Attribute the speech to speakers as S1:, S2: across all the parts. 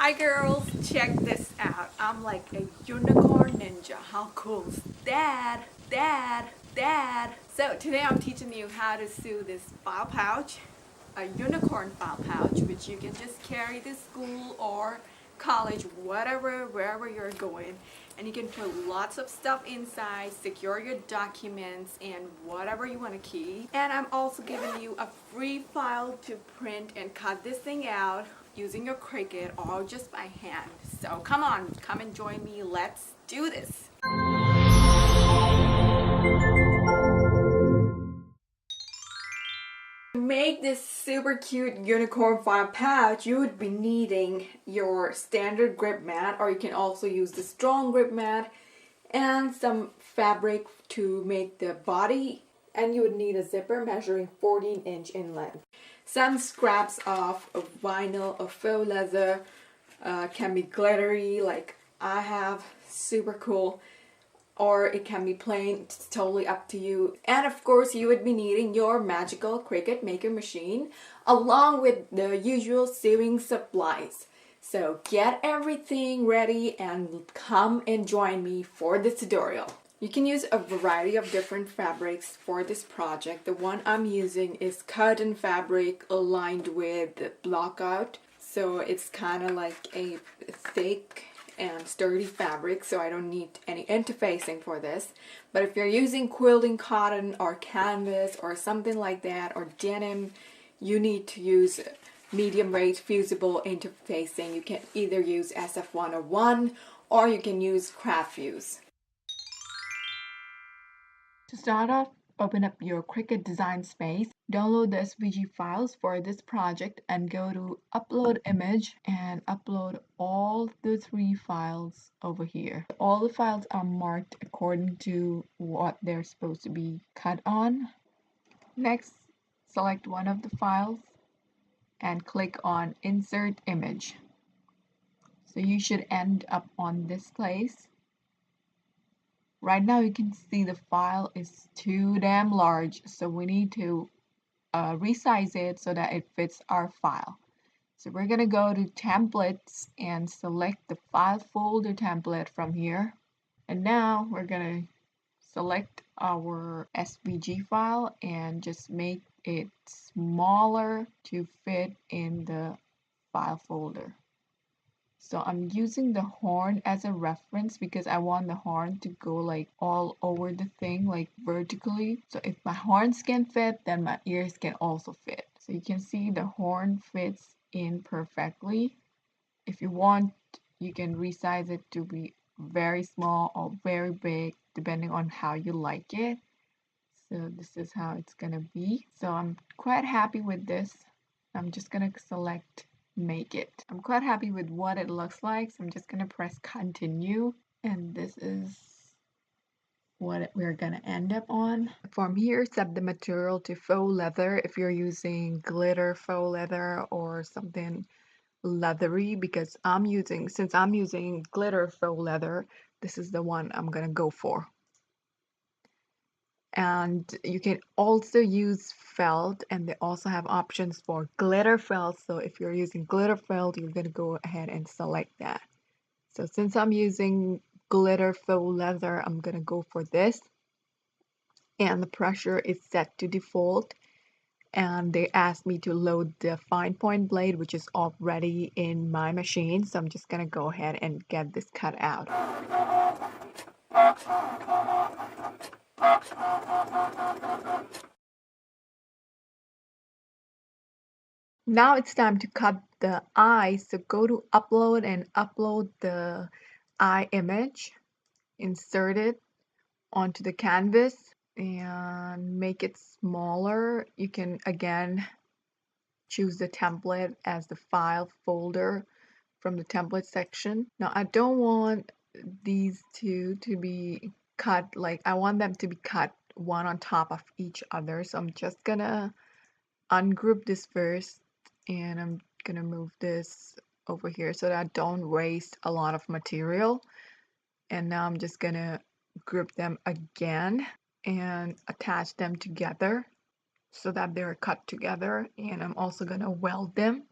S1: Hi girls, check this out. I'm like a unicorn ninja. How cool is that? Dad. So today I'm teaching you how to sew this file pouch, a unicorn file pouch, which you can just carry to school or college, whatever, wherever you're going. And you can put lots of stuff inside, secure your documents and whatever you want to keep. And I'm also giving you a free file to print and cut this thing out using your Cricut or just by hand. So come on, come and join me. Let's do this. To make this super cute unicorn file pouch, you would be needing your standard grip mat, or you can also use the strong grip mat, and some fabric to make the body, and you would need a zipper measuring 14-inch in length. Some scraps of vinyl or faux leather, can be glittery like I have, super cool, or it can be plain. It's totally up to you. And of course you would be needing your magical Cricut Maker machine along with the usual sewing supplies. So get everything ready and come and join me for this tutorial. You can use a variety of different fabrics for this project. The one I'm using is cotton fabric lined with block out. So it's kind of like a thick and sturdy fabric, so I don't need any interfacing for this. But if you're using quilting cotton or canvas or something like that, or denim, you need to use medium weight fusible interfacing. You can either use SF101 or you can use craft fuse. To start off, open up your Cricut design space, download the SVG files for this project and go to upload image and upload all the 3 files over here. All the files are marked according to what they're supposed to be cut on. Next, select one of the files and click on insert image. So you should end up on this place. Right now you can see the file is too damn large, so we need to resize it so that it fits our file. So we're going to go to templates and select the file folder template from here. And now we're going to select our SVG file and just make it smaller to fit in the file folder. So I'm using the horn as a reference because I want the horn to go like all over the thing, like vertically. So if my horns can fit, then my ears can also fit. So you can see the horn fits in perfectly. If you want, you can resize it to be very small or very big, depending on how you like it. So this is how it's gonna be. So I'm quite happy with this. I'm just gonna select make it. I'm quite happy with what it looks like, so I'm just gonna press continue, and this is what we're gonna end up on. From here, set the material to faux leather if you're using glitter faux leather or something leathery, because since I'm using glitter faux leather, this is the one I'm gonna go for. And you can also use felt, and they also have options for glitter felt. So if you're using glitter felt, you're going to go ahead and select that. So since I'm using glitter faux leather, I'm going to go for this. And the pressure is set to default. And they asked me to load the fine point blade, which is already in my machine. So I'm just going to go ahead and get this cut out. Now it's time to cut the eye. So go to upload and upload the eye image, insert it onto the canvas and make it smaller. You can again choose the template as the file folder from the template section. Now I don't want these two to be cut, like I want them to be cut one on top of each other. So I'm just gonna ungroup this first, and I'm gonna move this over here so that I don't waste a lot of material. And now I'm just gonna group them again and attach them together so that they're cut together, and I'm also gonna weld them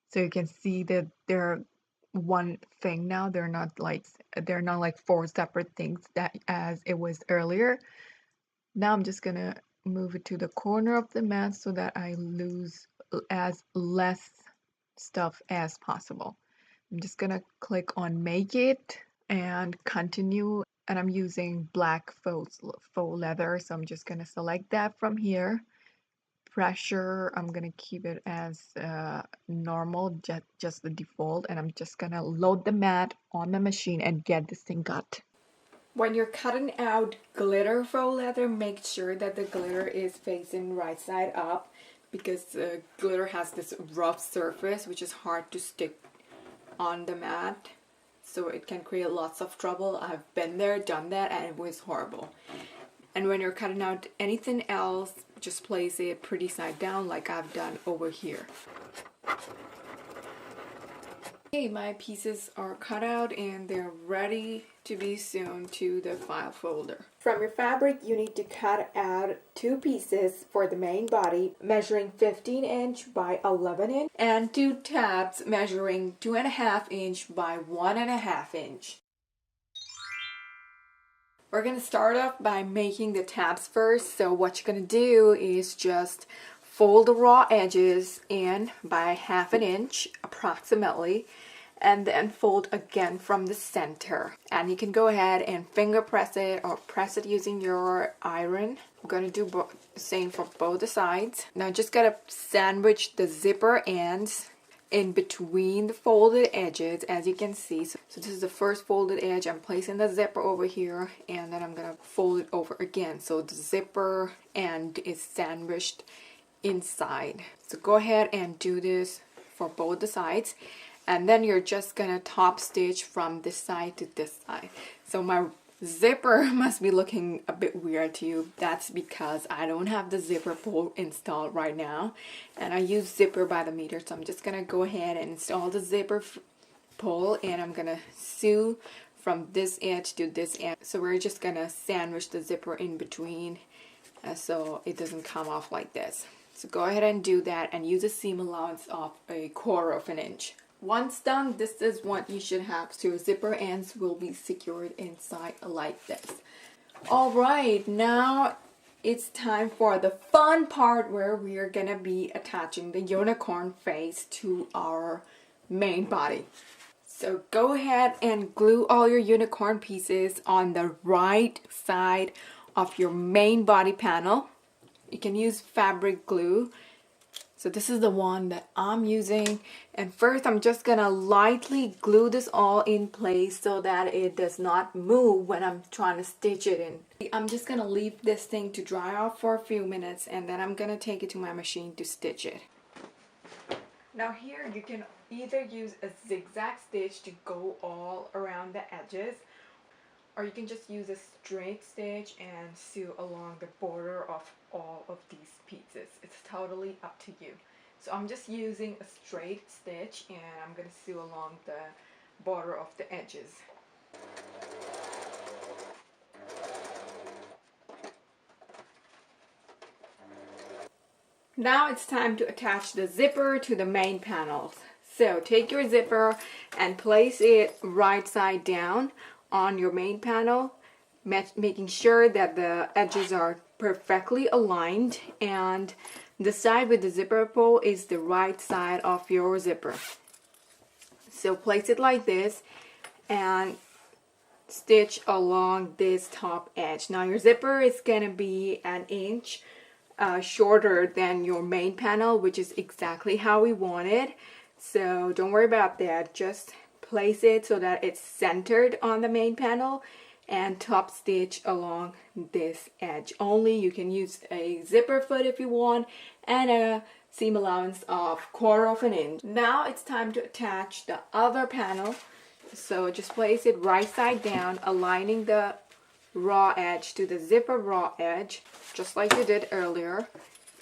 S1: so you can see that they're one thing now. They're not like four separate things that as it was earlier. Now I'm just gonna move it to the corner of the mat so that I lose as less stuff as possible. I'm just gonna click on make it and continue, and I'm using black faux leather, so I'm just gonna select that from here. Pressure, I'm gonna keep it as normal, just the default, and I'm just gonna load the mat on the machine and get this thing cut.
S2: When you're cutting out glitter faux leather, make sure that the glitter is facing right side up, because glitter has this rough surface which is hard to stick on the mat, so it can create lots of trouble. I've been there, done that, and it was horrible. And when you're cutting out anything else, just place it pretty side down like I've done over here. Okay, my pieces are cut out and they're ready to be sewn to the file folder. From your fabric, you need to cut out 2 pieces for the main body measuring 15 inch by 11 inch and 2 tabs measuring 2.5 inch by 1.5 inch. We're going to start off by making the tabs first. So what you're going to do is just fold the raw edges in by 1/2 inch approximately, and then fold again from the center. And you can go ahead and finger press it or press it using your iron. I'm going to do the same for both the sides. Now just gotta sandwich the zipper ends in between the folded edges, as you can see. So this is the first folded edge. I'm placing the zipper over here, and then I'm gonna fold it over again, so the zipper end is sandwiched inside. So go ahead and do this for both the sides, and then you're just gonna top stitch from this side to this side. So my zipper must be looking a bit weird to you. That's because I don't have the zipper pull installed right now, and I use zipper by the meter. So I'm just gonna go ahead and install the zipper pull, and I'm gonna sew from this edge to this edge. So we're just gonna sandwich the zipper in between so it doesn't come off like this. So go ahead and do that and use a seam allowance of 1/4 inch. Once done, this is what you should have. So your zipper ends will be secured inside like this. Alright, now it's time for the fun part where we are gonna be attaching the unicorn face to our main body. So go ahead and glue all your unicorn pieces on the right side of your main body panel. You can use fabric glue. So this is the one that I'm using, and first I'm just gonna lightly glue this all in place so that it does not move when I'm trying to stitch it in. I'm just gonna leave this thing to dry off for a few minutes, and then I'm gonna take it to my machine to stitch it. Now here you can either use a zigzag stitch to go all around the edges, or you can just use a straight stitch and sew along the border of all of these pieces. It's totally up to you. So I'm just using a straight stitch, and I'm going to sew along the border of the edges. Now it's time to attach the zipper to the main panels. So take your zipper and place it right side down on your main panel, making sure that the edges are perfectly aligned, and the side with the zipper pull is the right side of your zipper. So place it like this and stitch along this top edge. Now your zipper is gonna be 1 inch shorter than your main panel, which is exactly how we want it. So don't worry about that. Just place it so that it's centered on the main panel and top stitch along this edge. Only you can use a zipper foot if you want, and a seam allowance of 1/4 inch. Now it's time to attach the other panel. So just place it right side down, aligning the raw edge to the zipper raw edge, just like you did earlier,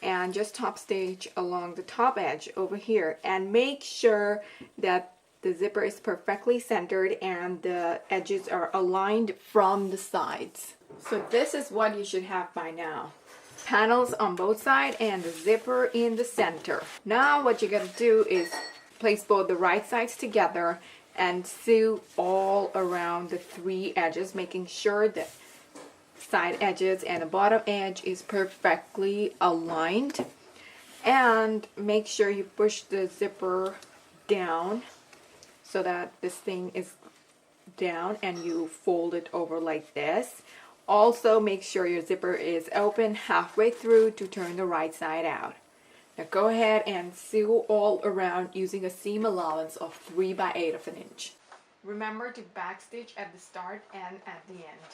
S2: and just top stitch along the top edge over here, and make sure that the zipper is perfectly centered and the edges are aligned from the sides. So this is what you should have by now. Panels on both sides and the zipper in the center. Now what you're going to do is place both the right sides together and sew all around the 3 edges, making sure that side edges and the bottom edge is perfectly aligned. And make sure you push the zipper down so that this thing is down, and you fold it over like this. Also, make sure your zipper is open halfway through to turn the right side out. Now go ahead and sew all around using a seam allowance of 3 by 8 of an inch. Remember to backstitch at the start and at the end.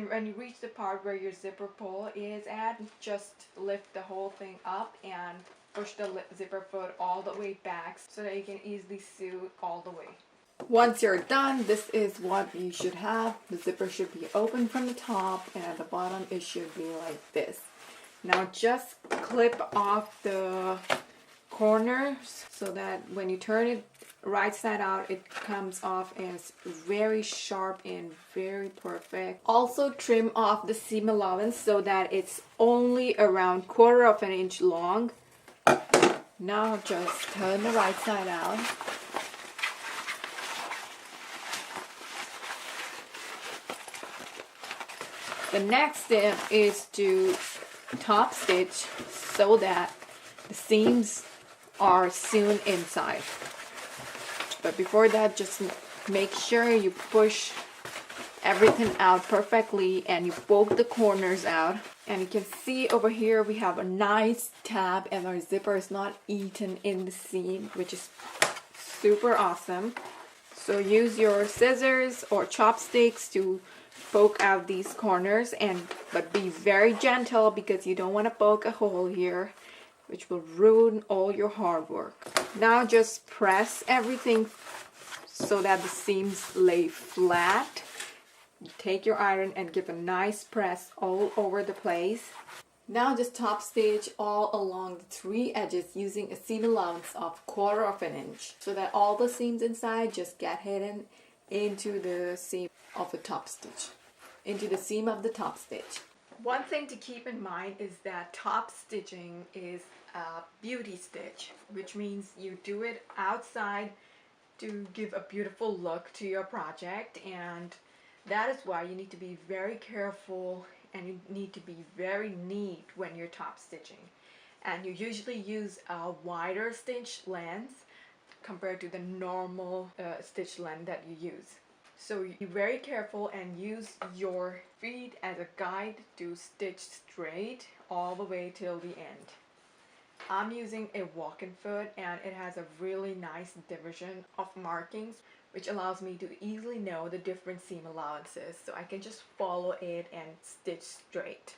S2: When you reach the part where your zipper pull is at, just lift the whole thing up and push the zipper foot all the way back so that you can easily sew all the way. Once you're done, this is what you should have. The zipper should be open from the top, and at the bottom it should be like this. Now just clip off the corners so that when you turn it right side out, it comes off as very sharp and very perfect. Also trim off the seam allowance so that it's only around 1/4 of an inch long. Now just turn the right side out. The next step is to top stitch so that the seams are sewn inside. But before that, just make sure you push everything out perfectly and you poke the corners out. And you can see over here we have a nice tab and our zipper is not eaten in the seam, which is super awesome. So use your scissors or chopsticks to poke out these corners, but be very gentle because you don't want to poke a hole here, which will ruin all your hard work. Now just press everything so that the seams lay flat. Take your iron and give a nice press all over the place. Now just top stitch all along the 3 edges using a seam allowance of 1/4 of an inch so that all the seams inside just get hidden into the seam of the top stitch, into the seam of the top stitch. One thing to keep in mind is that top stitching is a beauty stitch, which means you do it outside to give a beautiful look to your project, and that is why you need to be very careful and you need to be very neat when you're top stitching. And you usually use a wider stitch length compared to the normal stitch length that you use. So be very careful and use your feet as a guide to stitch straight all the way till the end. I'm using a walk-in foot and it has a really nice division of markings, which allows me to easily know the different seam allowances, so I can just follow it and stitch straight.